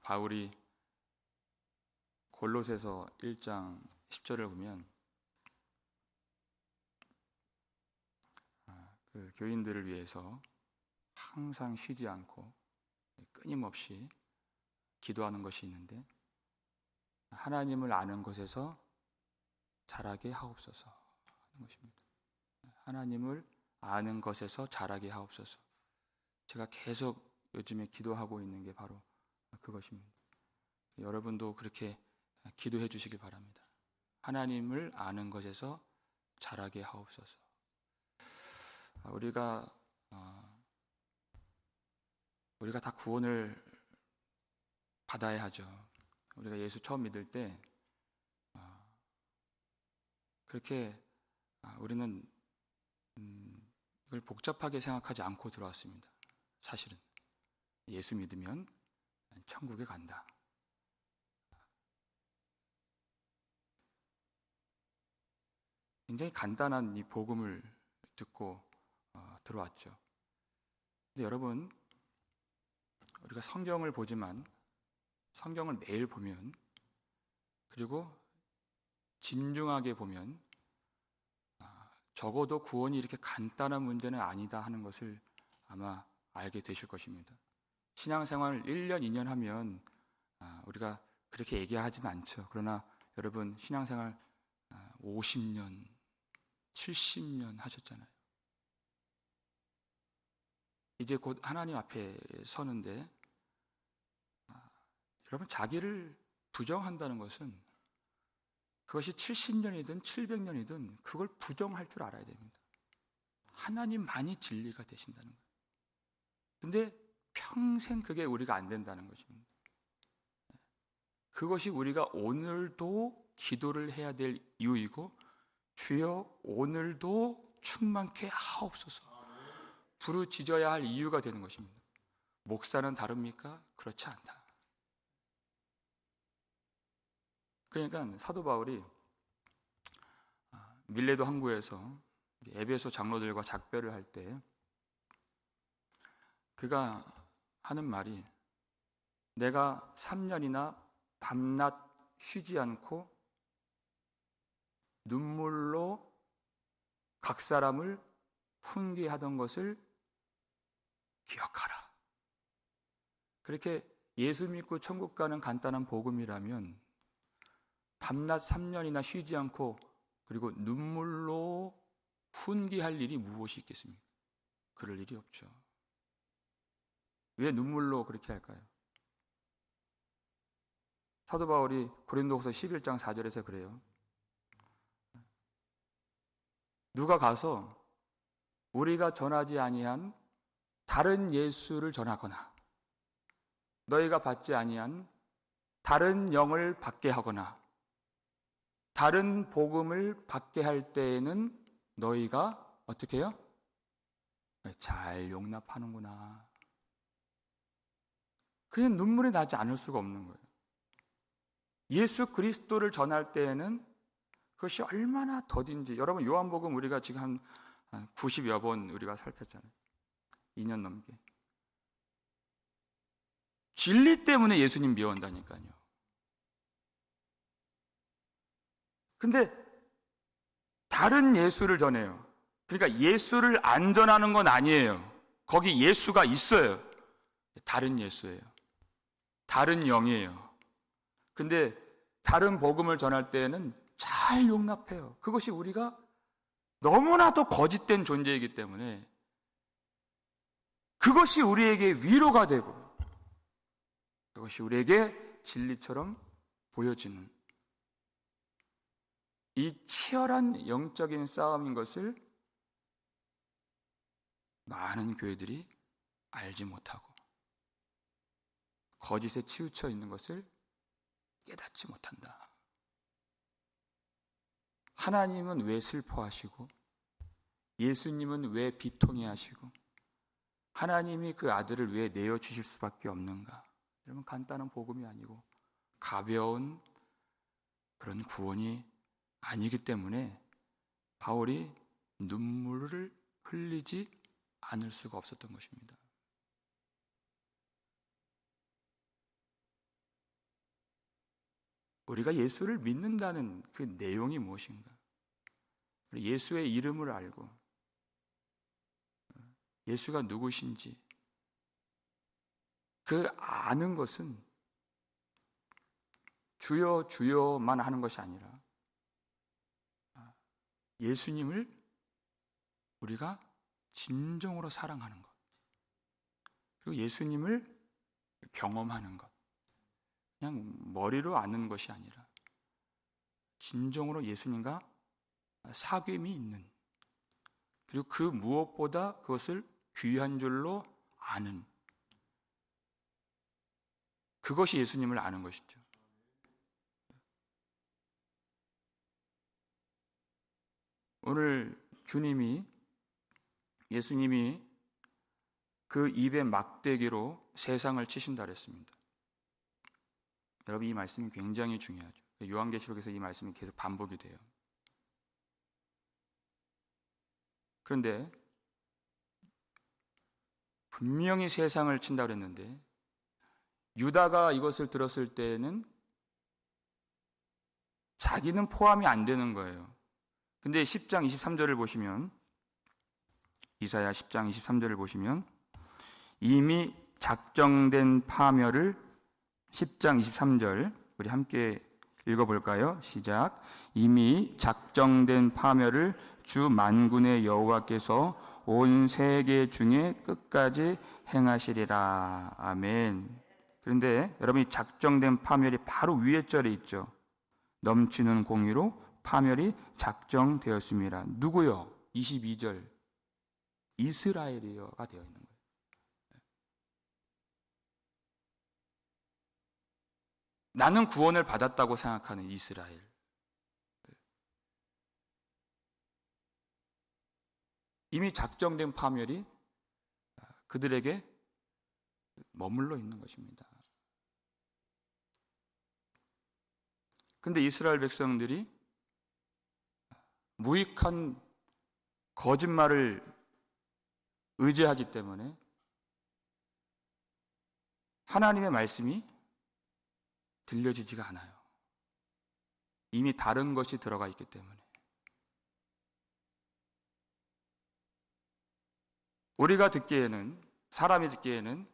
바울이 골로새서 1장 10절을 보면 그 교인들을 위해서 항상 쉬지 않고 끊임없이 기도하는 것이 있는데, 하나님을 아는 것에서 자라게 하옵소서 하는 것입니다. 하나님을 아는 것에서 자라게 하옵소서. 제가 계속 요즘에 기도하고 있는 게 바로 그것입니다. 여러분도 그렇게 기도해 주시기 바랍니다. 하나님을 아는 것에서 자라게 하옵소서. 우리가 다 구원을 받아야 하죠. 우리가 예수 처음 믿을 때 그렇게 우리는 이걸 복잡하게 생각하지 않고 들어왔습니다. 사실은 예수 믿으면 천국에 간다. 굉장히 간단한 이 복음을 듣고 들어왔죠. 근데 여러분, 우리가 성경을 보지만 성경을 매일 보면, 그리고 진중하게 보면 적어도 구원이 이렇게 간단한 문제는 아니다 하는 것을 아마 알게 되실 것입니다. 신앙생활 1년, 2년 하면 우리가 그렇게 얘기하지는 않죠. 그러나 여러분, 신앙생활 50년, 70년 하셨잖아요. 이제 곧 하나님 앞에 서는데 여러분, 자기를 부정한다는 것은 그것이 70년이든 700년이든 그걸 부정할 줄 알아야 됩니다. 하나님만이 진리가 되신다는 거예요. 근데 평생 그게 우리가 안 된다는 것입니다. 그것이 우리가 오늘도 기도를 해야 될 이유이고, 주여 오늘도 충만케 하옵소서 부르짖어야 할 이유가 되는 것입니다. 목사는 다릅니까? 그렇지 않다. 그러니까 사도 바울이 밀레도 항구에서 에베소 장로들과 작별을 할 때 그가 하는 말이, 내가 3년이나 밤낮 쉬지 않고 눈물로 각 사람을 훈계하던 것을 기억하라. 그렇게 예수 믿고 천국 가는 간단한 복음이라면 밤낮 3년이나 쉬지 않고 그리고 눈물로 훈계할 일이 무엇이 있겠습니까? 그럴 일이 없죠. 왜 눈물로 그렇게 할까요? 사도 바울이 고린도후서 11장 4절에서 그래요. 누가 가서 우리가 전하지 아니한 다른 예수를 전하거나 너희가 받지 아니한 다른 영을 받게 하거나 다른 복음을 받게 할 때에는 너희가 어떻게 해요? 잘 용납하는구나. 그냥 눈물이 나지 않을 수가 없는 거예요. 예수 그리스도를 전할 때에는 그것이 얼마나 더딘지. 여러분, 요한복음 우리가 지금 한 90여 번 우리가 살폈잖아요. 2년 넘게. 진리 때문에 예수님 미워한다니까요. 근데 다른 예수를 전해요. 그러니까 예수를 안 전하는 건 아니에요. 거기 예수가 있어요. 다른 예수예요. 다른 영이에요. 근데 다른 복음을 전할 때에는 잘 용납해요. 그것이 우리가 너무나도 거짓된 존재이기 때문에 그것이 우리에게 위로가 되고 그것이 우리에게 진리처럼 보여지는 이 치열한 영적인 싸움인 것을 많은 교회들이 알지 못하고 거짓에 치우쳐 있는 것을 깨닫지 못한다. 하나님은 왜 슬퍼하시고 예수님은 왜 비통해하시고 하나님이 그 아들을 왜 내어주실 수밖에 없는가? 여러분, 간단한 복음이 아니고 가벼운 그런 구원이 아니기 때문에 바울이 눈물을 흘리지 않을 수가 없었던 것입니다. 우리가 예수를 믿는다는 그 내용이 무엇인가? 예수의 이름을 알고 예수가 누구신지 그 아는 것은 주여 주여만 하는 것이 아니라 예수님을 우리가 진정으로 사랑하는 것, 그리고 예수님을 경험하는 것, 그냥 머리로 아는 것이 아니라 진정으로 예수님과 사귐이 있는, 그리고 그 무엇보다 그것을 귀한 줄로 아는, 그것이 예수님을 아는 것이죠. 오늘 예수님이 그 입의 막대기로 세상을 치신다 그랬습니다. 여러분, 이 말씀이 굉장히 중요하죠. 요한계시록에서 이 말씀이 계속 반복이 돼요. 그런데 분명히 세상을 친다 그랬는데 유다가 이것을 들었을 때는 자기는 포함이 안 되는 거예요. 근데 10장 23절을 보시면, 이사야 10장 23절을 보시면 이미 작정된 파멸을, 10장 23절 우리 함께 읽어볼까요? 시작. 이미 작정된 파멸을 주 만군의 여호와께서 온 세계 중에 끝까지 행하시리라. 아멘. 그런데 여러분이 작정된 파멸이 바로 위에 절에 있죠. 넘치는 공의로 파멸이 작정되었습니다. 누구요? 22절 이스라엘이여가 되어 있는 거예요. 나는 구원을 받았다고 생각하는 이스라엘. 이미 작정된 파멸이 그들에게 머물러 있는 것입니다. 그런데 이스라엘 백성들이 무익한 거짓말을 의지하기 때문에 하나님의 말씀이 들려지지가 않아요. 이미 다른 것이 들어가 있기 때문에. 우리가 듣기에는, 사람이 듣기에는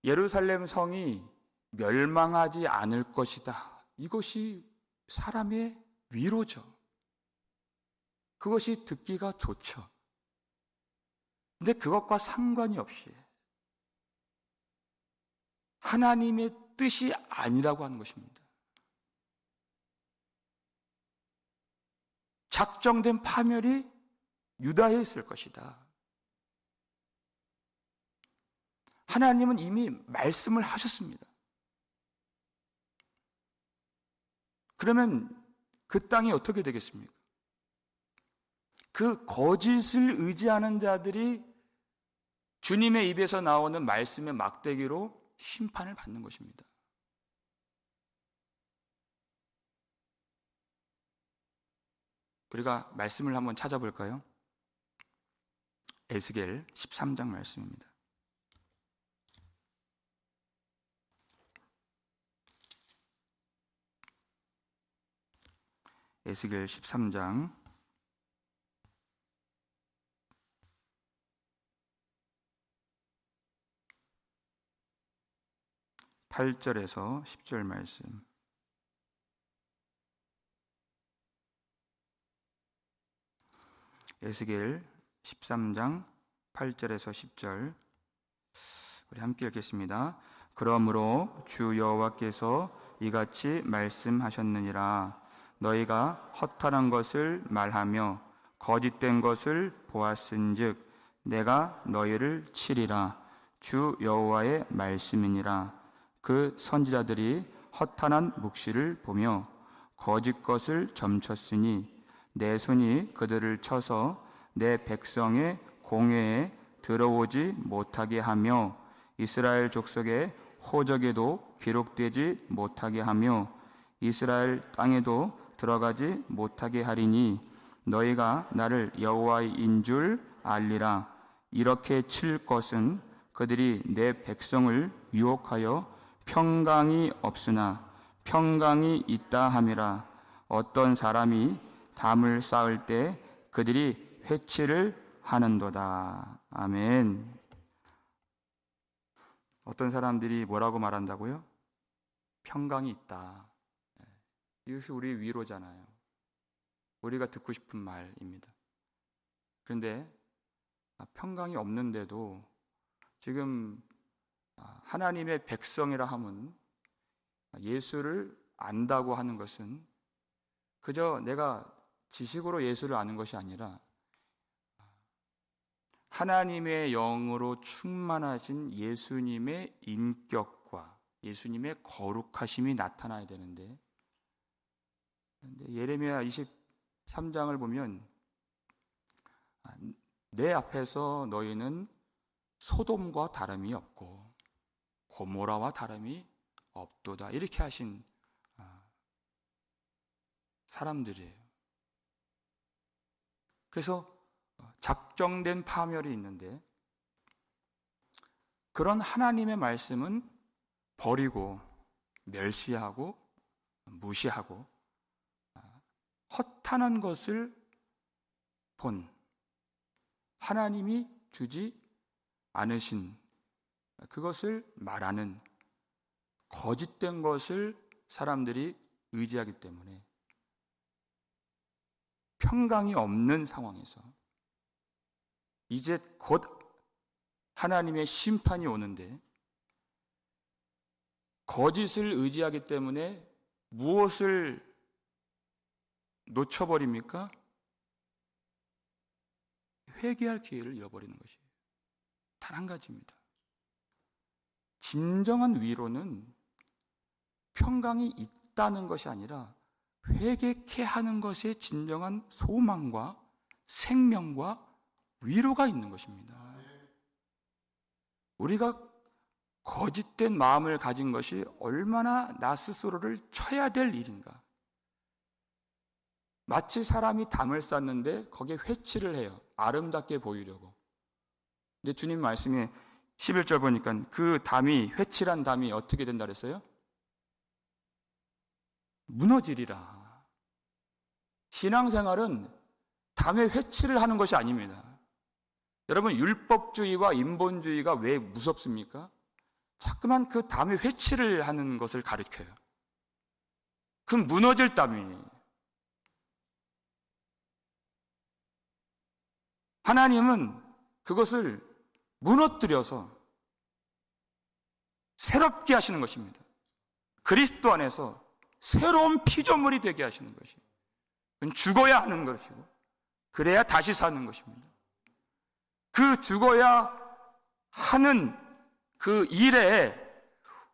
예루살렘 성이 멸망하지 않을 것이다. 이것이 사람의 위로죠. 그것이 듣기가 좋죠. 근데 그것과 상관이 없이 하나님의 뜻이 아니라고 하는 것입니다. 작정된 파멸이 유다에 있을 것이다. 하나님은 이미 말씀을 하셨습니다. 그러면 그 땅이 어떻게 되겠습니까? 그 거짓을 의지하는 자들이 주님의 입에서 나오는 말씀의 막대기로 심판을 받는 것입니다. 우리가 말씀을 한번 찾아볼까요? 에스겔 13장 말씀입니다. 에스겔 13장 8절에서 10절 말씀. 에스겔 13장 8절에서 10절 우리 함께 읽겠습니다. 그러므로 주 여호와께서 이같이 말씀하셨느니라. 너희가 허탄한 것을 말하며 거짓된 것을 보았은즉 내가 너희를 치리라. 주 여호와의 말씀이니라. 그 선지자들이 허탄한 묵시를 보며 거짓 것을 점쳤으니 내 손이 그들을 쳐서 내 백성의 공회에 들어오지 못하게 하며 이스라엘 족속의 호적에도 기록되지 못하게 하며 이스라엘 땅에도 들어가지 못하게 하리니 너희가 나를 여호와인 줄 알리라. 이렇게 칠 것은 그들이 내 백성을 유혹하여 평강이 없으나 평강이 있다 함이라. 어떤 사람이 담을 쌓을 때 그들이 회치를 하는도다. 아멘. 어떤 사람들이 뭐라고 말한다고요? 평강이 있다. 이것이 우리의 위로잖아요. 우리가 듣고 싶은 말입니다. 그런데 평강이 없는데도 지금 하나님의 백성이라 함은 예수를 안다고 하는 것은 그저 내가 지식으로 예수를 아는 것이 아니라 하나님의 영으로 충만하신 예수님의 인격과 예수님의 거룩하심이 나타나야 되는데, 예레미야 23장을 보면 내 앞에서 너희는 소돔과 다름이 없고 고모라와 다름이 없도다, 이렇게 하신 사람들이에요. 그래서 작정된 파멸이 있는데, 그런 하나님의 말씀은 버리고 멸시하고 무시하고 허탄한 것을 본, 하나님이 주지 않으신 그것을 말하는 거짓된 것을 사람들이 의지하기 때문에 평강이 없는 상황에서 이제 곧 하나님의 심판이 오는데, 거짓을 의지하기 때문에 무엇을 놓쳐버립니까? 회개할 기회를 잃어버리는 것이에요. 단 한 가지입니다. 진정한 위로는 평강이 있다는 것이 아니라 회개케 하는 것에 진정한 소망과 생명과 위로가 있는 것입니다. 우리가 거짓된 마음을 가진 것이 얼마나 나 스스로를 쳐야 될 일인가. 마치 사람이 담을 쌓는데 거기에 회치를 해요. 아름답게 보이려고. 근데 주님 말씀에 11절 보니까 그 담이, 회칠한 담이 어떻게 된다 그랬어요? 무너지리라. 신앙생활은 담에 회치를 하는 것이 아닙니다. 여러분, 율법주의와 인본주의가 왜 무섭습니까? 자꾸만 그 담에 회치를 하는 것을 가리켜요. 그 무너질 담이. 하나님은 그것을 무너뜨려서 새롭게 하시는 것입니다. 그리스도 안에서 새로운 피조물이 되게 하시는 것이에요. 죽어야 하는 것이고 그래야 다시 사는 것입니다. 그 죽어야 하는 그 일에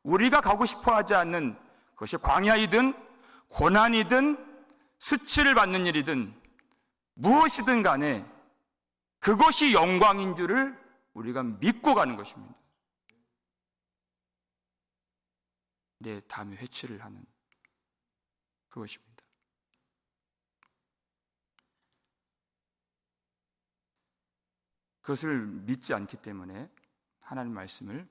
우리가 가고 싶어 하지 않는 것이 광야이든 고난이든 수치를 받는 일이든 무엇이든 간에 그것이 영광인 줄을 우리가 믿고 가는 것입니다. 내 담에 회치를 하는 그것입니다. 그것을 믿지 않기 때문에 하나님 말씀을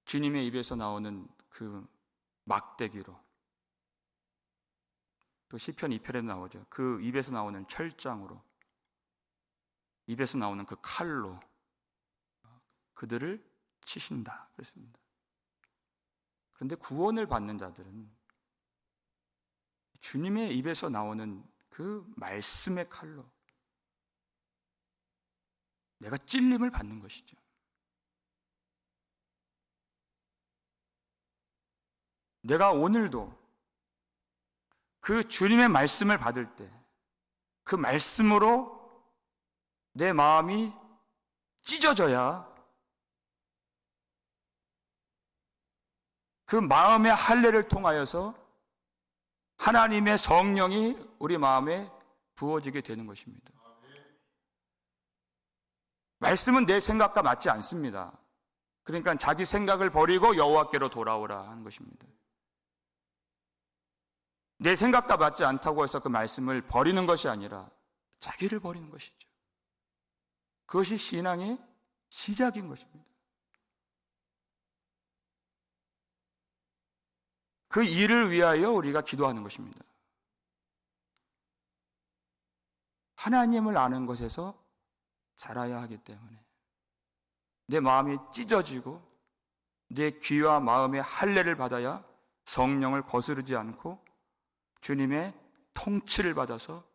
주님의 입에서 나오는 그 막대기로, 또 시편 2편에도 나오죠. 그 입에서 나오는 철장으로, 입에서 나오는 그 칼로 그들을 치신다 그랬습니다. 그런데 구원을 받는 자들은 주님의 입에서 나오는 그 말씀의 칼로 내가 찔림을 받는 것이죠. 내가 오늘도 그 주님의 말씀을 받을 때 그 말씀으로 내 마음이 찢어져야 그 마음의 할례를 통하여서 하나님의 성령이 우리 마음에 부어지게 되는 것입니다. 말씀은 내 생각과 맞지 않습니다. 그러니까 자기 생각을 버리고 여호와께로 돌아오라 하는 것입니다. 내 생각과 맞지 않다고 해서 그 말씀을 버리는 것이 아니라 자기를 버리는 것이죠. 그것이 신앙의 시작인 것입니다. 그 일을 위하여 우리가 기도하는 것입니다. 하나님을 아는 것에서 자라야 하기 때문에 내 마음이 찢어지고 내 귀와 마음의 할례를 받아야 성령을 거스르지 않고 주님의 통치를 받아서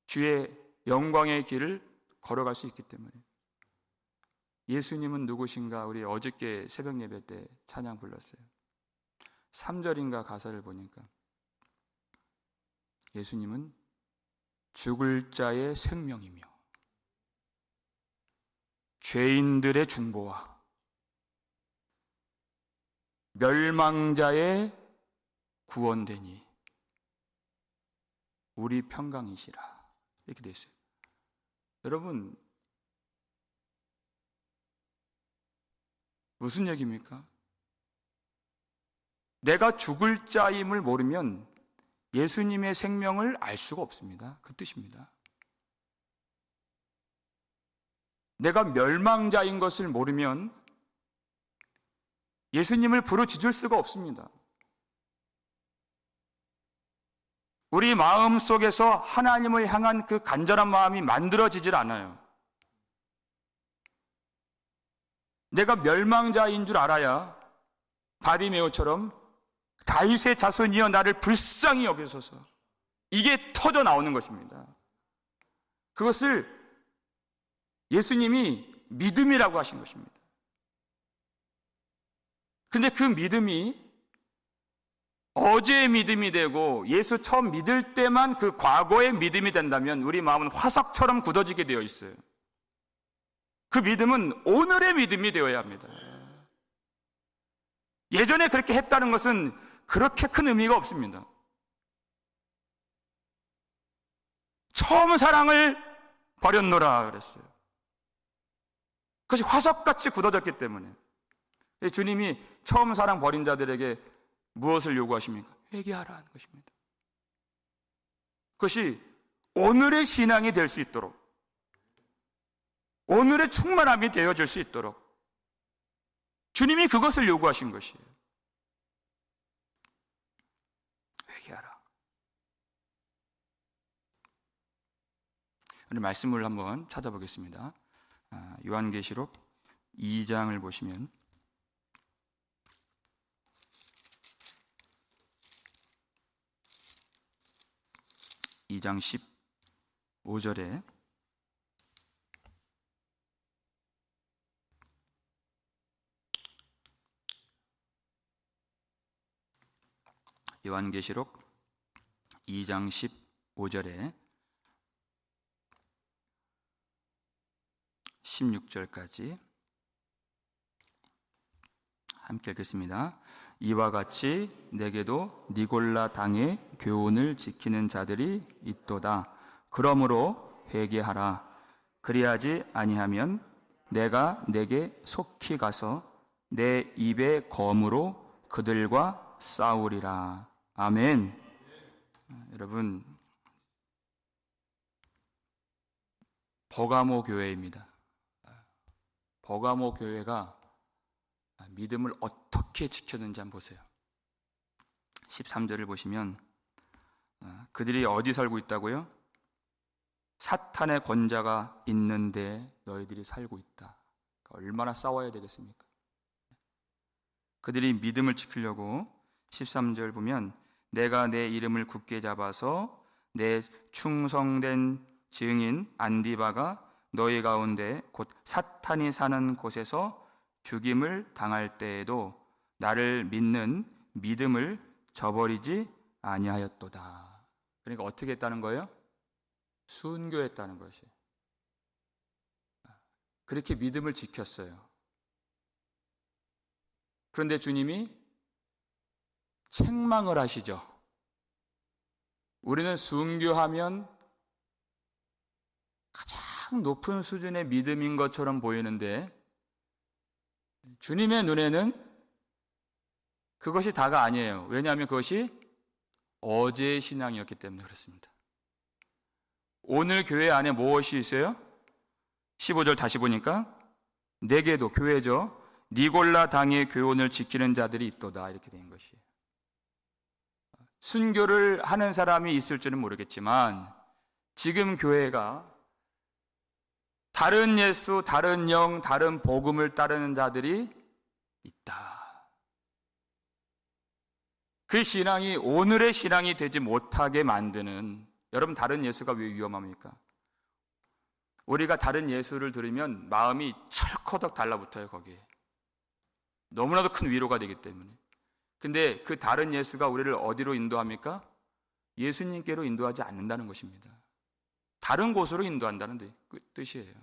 주의 영광의 길을 걸어갈 수 있기 때문에. 예수님은 누구신가? 우리 어저께 새벽 예배 때 찬양 불렀어요. 3절인가 가사를 보니까 예수님은 죽을 자의 생명이며 죄인들의 중보와 멸망자의 구원되니 우리 평강이시라. 이렇게 되어 있어요. 여러분, 무슨 얘기입니까? 내가 죽을 자임을 모르면 예수님의 생명을 알 수가 없습니다. 그 뜻입니다. 내가 멸망자인 것을 모르면 예수님을 부르짖을 수가 없습니다. 우리 마음 속에서 하나님을 향한 그 간절한 마음이 만들어지질 않아요. 내가 멸망자인 줄 알아야 바디메오처럼 다윗의 자손이여 나를 불쌍히 여기소서, 이게 터져 나오는 것입니다. 그것을 예수님이 믿음이라고 하신 것입니다. 근데 그 믿음이 어제의 믿음이 되고 예수 처음 믿을 때만 그 과거의 믿음이 된다면 우리 마음은 화석처럼 굳어지게 되어 있어요. 그 믿음은 오늘의 믿음이 되어야 합니다. 예전에 그렇게 했다는 것은 그렇게 큰 의미가 없습니다. 처음 사랑을 버렸노라 그랬어요. 그것이 화석같이 굳어졌기 때문에. 주님이 처음 사랑 버린 자들에게 무엇을 요구하십니까? 회개하라 하는 것입니다. 그것이 오늘의 신앙이 될 수 있도록, 오늘의 충만함이 되어질 수 있도록 주님이 그것을 요구하신 것이에요. 회개하라. 오늘 말씀을 한번 찾아보겠습니다. 요한계시록 2장을 보시면 2장 15절에 요한계시록 2장 15절에 16절까지 함께 읽겠습니다. 이와 같이 내게도 니골라 당의 교훈을 지키는 자들이 있도다. 그러므로 회개하라. 그리하지 아니하면 내가 내게 속히 가서 내 입의 검으로 그들과 싸우리라. 아멘. 여러분, 버가모 교회입니다. 버가모 교회가 믿음을 어떻게 지켰는지 한번 보세요. 13절을 보시면 그들이 어디 살고 있다고요? 사탄의 권자가 있는데 너희들이 살고 있다. 얼마나 싸워야 되겠습니까? 그들이 믿음을 지키려고 13절 보면 내가 내 이름을 굳게 잡아서 내 충성된 증인 안디바가 너희 가운데 곧 사탄이 사는 곳에서 죽임을 당할 때에도 나를 믿는 믿음을 저버리지 아니하였도다. 그러니까 어떻게 했다는 거예요? 순교했다는 것이. 그렇게 믿음을 지켰어요. 그런데 주님이 책망을 하시죠. 우리는 순교하면 가장 높은 수준의 믿음인 것처럼 보이는데 주님의 눈에는 그것이 다가 아니에요. 왜냐하면 그것이 어제의 신앙이었기 때문에 그렇습니다. 오늘 교회 안에 무엇이 있어요? 15절 다시 보니까 내게도, 교회죠, 니골라 당의 교훈을 지키는 자들이 있도다. 이렇게 된 것이에요. 순교를 하는 사람이 있을지는 모르겠지만 지금 교회가 다른 예수, 다른 영, 다른 복음을 따르는 자들이 있다. 그 신앙이 오늘의 신앙이 되지 못하게 만드는, 여러분 다른 예수가 왜 위험합니까? 우리가 다른 예수를 들으면 마음이 철커덕 달라붙어요. 거기에 너무나도 큰 위로가 되기 때문에. 근데 그 다른 예수가 우리를 어디로 인도합니까? 예수님께로 인도하지 않는다는 것입니다. 다른 곳으로 인도한다는 뜻이에요.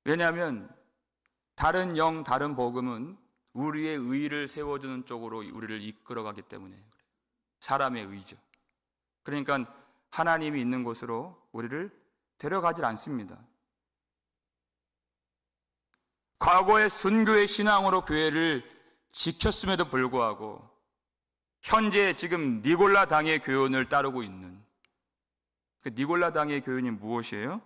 왜냐하면 다른 영, 다른 복음은 우리의 의의를 세워주는 쪽으로 우리를 이끌어가기 때문에 사람의 의죠. 그러니까 하나님이 있는 곳으로 우리를 데려가질 않습니다. 과거의 순교의 신앙으로 교회를 지켰음에도 불구하고 현재 지금 니골라 당의 교훈을 따르고 있는, 그 니골라 당의 교훈이 무엇이에요?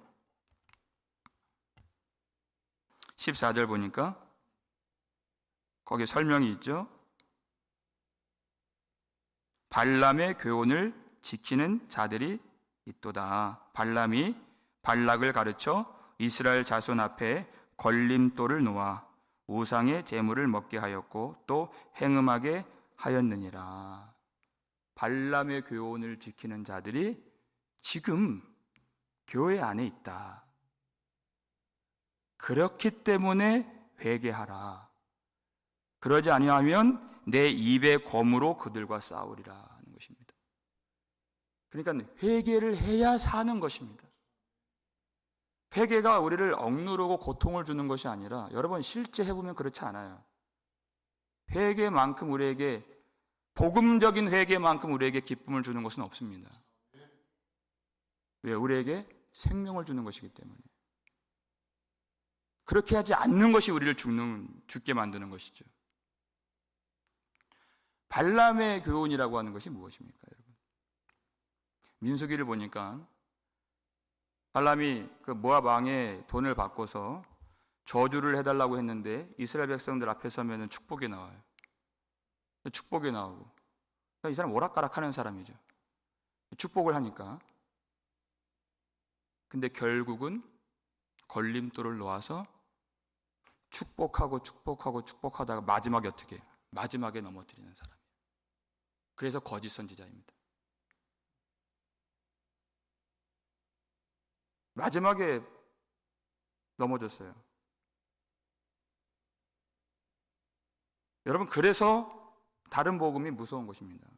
14절 보니까 거기에 설명이 있죠. 발람의 교훈을 지키는 자들이 있도다. 발람이 발락을 가르쳐 이스라엘 자손 앞에 걸림돌을 놓아 우상의 제물을 먹게 하였고 또 행음하게 하였느니라. 발람의 교훈을 지키는 자들이 지금 교회 안에 있다. 그렇기 때문에 회개하라. 그러지 아니하면 내 입의 검으로 그들과 싸우리라 하는 것입니다. 그러니까 회개를 해야 사는 것입니다. 회개가 우리를 억누르고 고통을 주는 것이 아니라, 여러분 실제 해보면 그렇지 않아요. 회개만큼 우리에게, 복음적인 회개만큼 우리에게 기쁨을 주는 것은 없습니다. 왜? 우리에게 생명을 주는 것이기 때문에. 그렇게 하지 않는 것이 우리를 죽게 만드는 것이죠. 발람의 교훈이라고 하는 것이 무엇입니까, 여러분? 민수기를 보니까 발람이 그 모압 왕의 돈을 받고서 저주를 해달라고 했는데 이스라엘 백성들 앞에 서면 축복이 나와요. 축복이 나오고, 이 사람 오락가락하는 사람이죠. 축복을 하니까. 근데 결국은 걸림돌을 놓아서 축복하다가 마지막에 어떻게 해요? 마지막에 넘어뜨리는 사람이에요. 그래서 거짓 선지자입니다. 마지막에 넘어졌어요. 여러분, 그래서 다른 복음이 무서운 것입니다.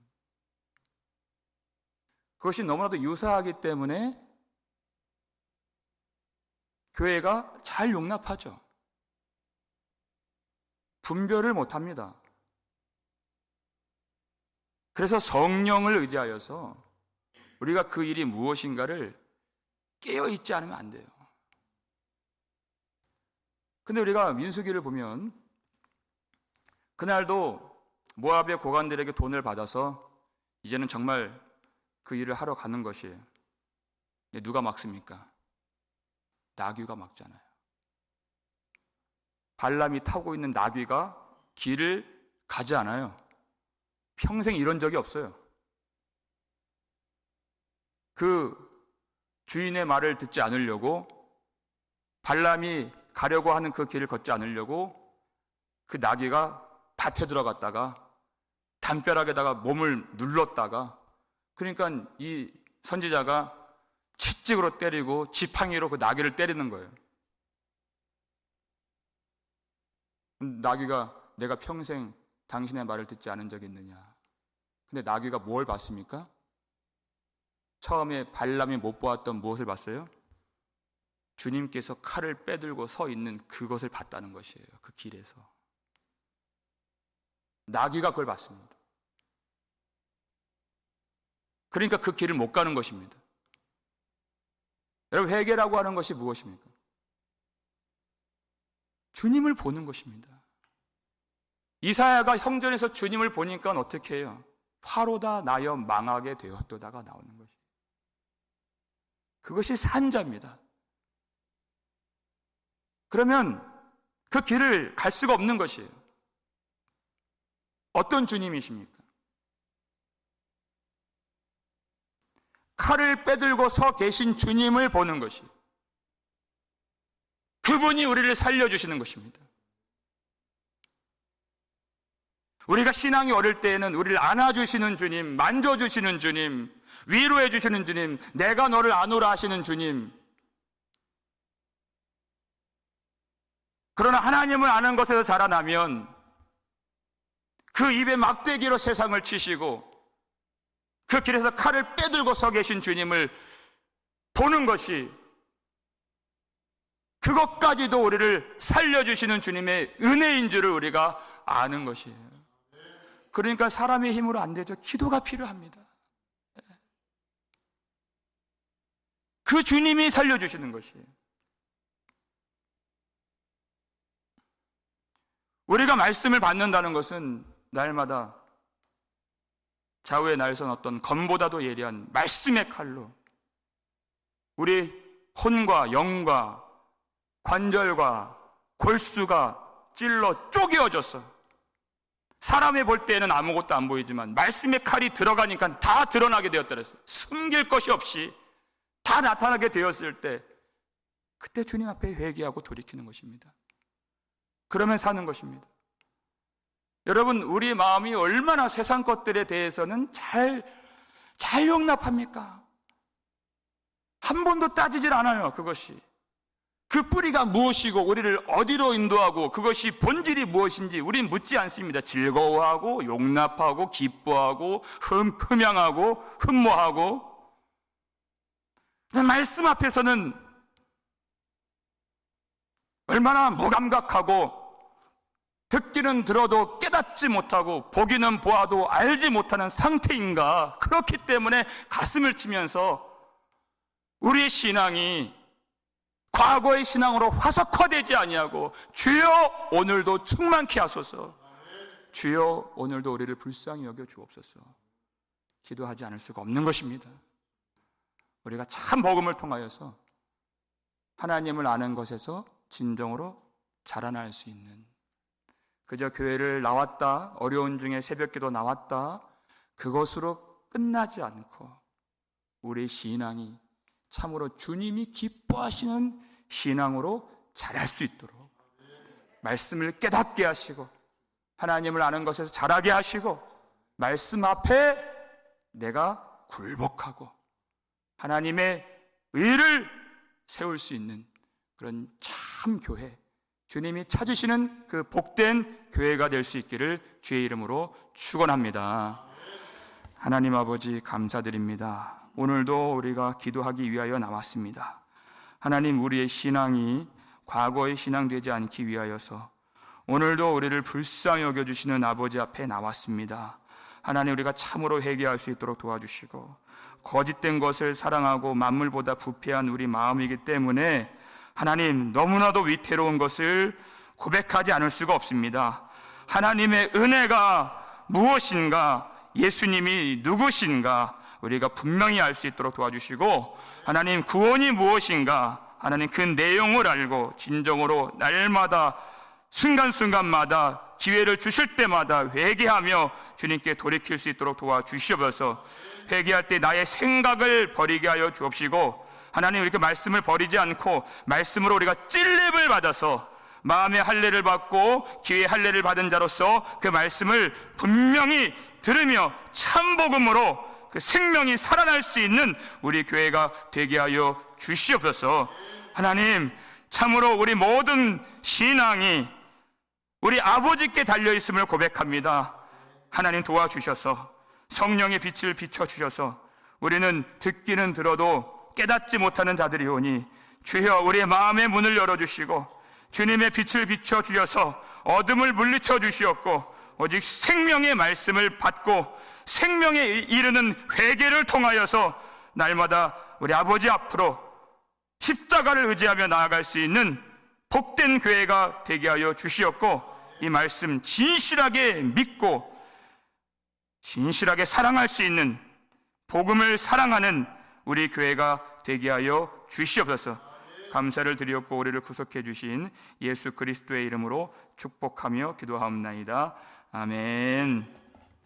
그것이 너무나도 유사하기 때문에 교회가 잘 용납하죠. 분별을 못합니다. 그래서 성령을 의지하여서 우리가 그 일이 무엇인가를 깨어있지 않으면 안 돼요. 근데 우리가 민수기를 보면 그날도 모압의 고관들에게 돈을 받아서 이제는 정말 그 일을 하러 가는 것이에요. 근데 누가 막습니까? 나귀가 막잖아요. 발람이 타고 있는 나귀가 길을 가지 않아요. 평생 이런 적이 없어요. 그 주인의 말을 듣지 않으려고, 발람이 가려고 하는 그 길을 걷지 않으려고 그 나귀가 밭에 들어갔다가 담벼락에다가 몸을 눌렀다가, 그러니까 이 선지자가 채찍으로 때리고 지팡이로 그 나귀를 때리는 거예요. 나귀가 내가 평생 당신의 말을 듣지 않은 적이 있느냐. 근데 나귀가 뭘 봤습니까? 처음에 발람이 못 보았던 무엇을 봤어요? 주님께서 칼을 빼들고 서 있는 그것을 봤다는 것이에요. 그 길에서. 나귀가 그걸 봤습니다. 그러니까 그 길을 못 가는 것입니다. 여러분, 회개라고 하는 것이 무엇입니까? 주님을 보는 것입니다. 이사야가 형전에서 주님을 보니까 어떻게 해요? 화로다 나여 망하게 되었도다가 나오는 것이에요. 그것이 산자입니다. 그러면 그 길을 갈 수가 없는 것이에요. 어떤 주님이십니까? 칼을 빼들고 서 계신 주님을 보는 것이, 그분이 우리를 살려주시는 것입니다. 우리가 신앙이 어릴 때에는 우리를 안아주시는 주님, 만져주시는 주님, 위로해주시는 주님, 내가 너를 안오라 하시는 주님. 그러나 하나님을 아는 것에서 자라나면 그 입에 막대기로 세상을 치시고 그 길에서 칼을 빼들고 서 계신 주님을 보는 것이, 그것까지도 우리를 살려주시는 주님의 은혜인 줄을 우리가 아는 것이에요. 그러니까 사람의 힘으로 안 되죠. 기도가 필요합니다. 그 주님이 살려주시는 것이에요. 우리가 말씀을 받는다는 것은 날마다 좌우에 날선 어떤 검보다도 예리한 말씀의 칼로 우리 혼과 영과 관절과 골수가 찔러 쪼개어져서 사람이 볼 때에는 아무것도 안 보이지만 말씀의 칼이 들어가니까 다 드러나게 되었다 그랬어요. 숨길 것이 없이 다 나타나게 되었을 때, 그때 주님 앞에 회개하고 돌이키는 것입니다. 그러면 사는 것입니다. 여러분, 우리 마음이 얼마나 세상 것들에 대해서는 잘 용납합니까? 한 번도 따지질 않아요. 그것이 그 뿌리가 무엇이고 우리를 어디로 인도하고 그것이 본질이 무엇인지 우린 묻지 않습니다. 즐거워하고 용납하고 기뻐하고 흠양하고 흠모하고. 말씀 앞에서는 얼마나 무감각하고 듣기는 들어도 깨닫지 못하고 보기는 보아도 알지 못하는 상태인가. 그렇기 때문에 가슴을 치면서 우리의 신앙이 과거의 신앙으로 화석화되지 아니하고 주여 오늘도 충만케 하소서, 주여 오늘도 우리를 불쌍히 여겨 주옵소서 기도하지 않을 수가 없는 것입니다. 우리가 참 복음을 통하여서 하나님을 아는 것에서 진정으로 자라날 수 있는, 그저 교회를 나왔다, 어려운 중에 새벽기도 나왔다, 그것으로 끝나지 않고 우리의 신앙이 참으로 주님이 기뻐하시는 신앙으로 자랄 수 있도록 말씀을 깨닫게 하시고 하나님을 아는 것에서 자라게 하시고 말씀 앞에 내가 굴복하고 하나님의 의를 세울 수 있는 그런 참 교회, 주님이 찾으시는 그 복된 교회가 될 수 있기를 주의 이름으로 축원합니다. 하나님 아버지 감사드립니다. 오늘도 우리가 기도하기 위하여 나왔습니다. 하나님, 우리의 신앙이 과거의 신앙 되지 않기 위하여서 오늘도 우리를 불쌍히 여겨주시는 아버지 앞에 나왔습니다. 하나님, 우리가 참으로 회개할 수 있도록 도와주시고 거짓된 것을 사랑하고 만물보다 부패한 우리 마음이기 때문에 하나님, 너무나도 위태로운 것을 고백하지 않을 수가 없습니다. 하나님의 은혜가 무엇인가, 예수님이 누구신가 우리가 분명히 알 수 있도록 도와주시고, 하나님 구원이 무엇인가 하나님 그 내용을 알고 진정으로 날마다 순간순간마다 기회를 주실 때마다 회개하며 주님께 돌이킬 수 있도록 도와주시옵소서. 회개할 때 나의 생각을 버리게 하여 주옵시고, 하나님 이렇게 말씀을 버리지 않고 말씀으로 우리가 찔림을 받아서 마음의 할례를 받고 기회의 할례를 받은 자로서 그 말씀을 분명히 들으며 참복음으로 그 생명이 살아날 수 있는 우리 교회가 되게 하여 주시옵소서. 하나님, 참으로 우리 모든 신앙이 우리 아버지께 달려있음을 고백합니다. 하나님 도와주셔서 성령의 빛을 비춰주셔서 우리는 듣기는 들어도 깨닫지 못하는 자들이오니 주여 우리의 마음의 문을 열어주시고 주님의 빛을 비춰주셔서 어둠을 물리쳐 주시옵고 오직 생명의 말씀을 받고 생명에 이르는 회개를 통하여서 날마다 우리 아버지 앞으로 십자가를 의지하며 나아갈 수 있는 복된 교회가 되게 하여 주시옵고, 이 말씀 진실하게 믿고 진실하게 사랑할 수 있는 복음을 사랑하는 우리 교회가 되게 하여 주시옵소서. 감사를 드렸고 우리를 구속해 주신 예수 그리스도의 이름으로 축복하며 기도하옵나이다. 아멘.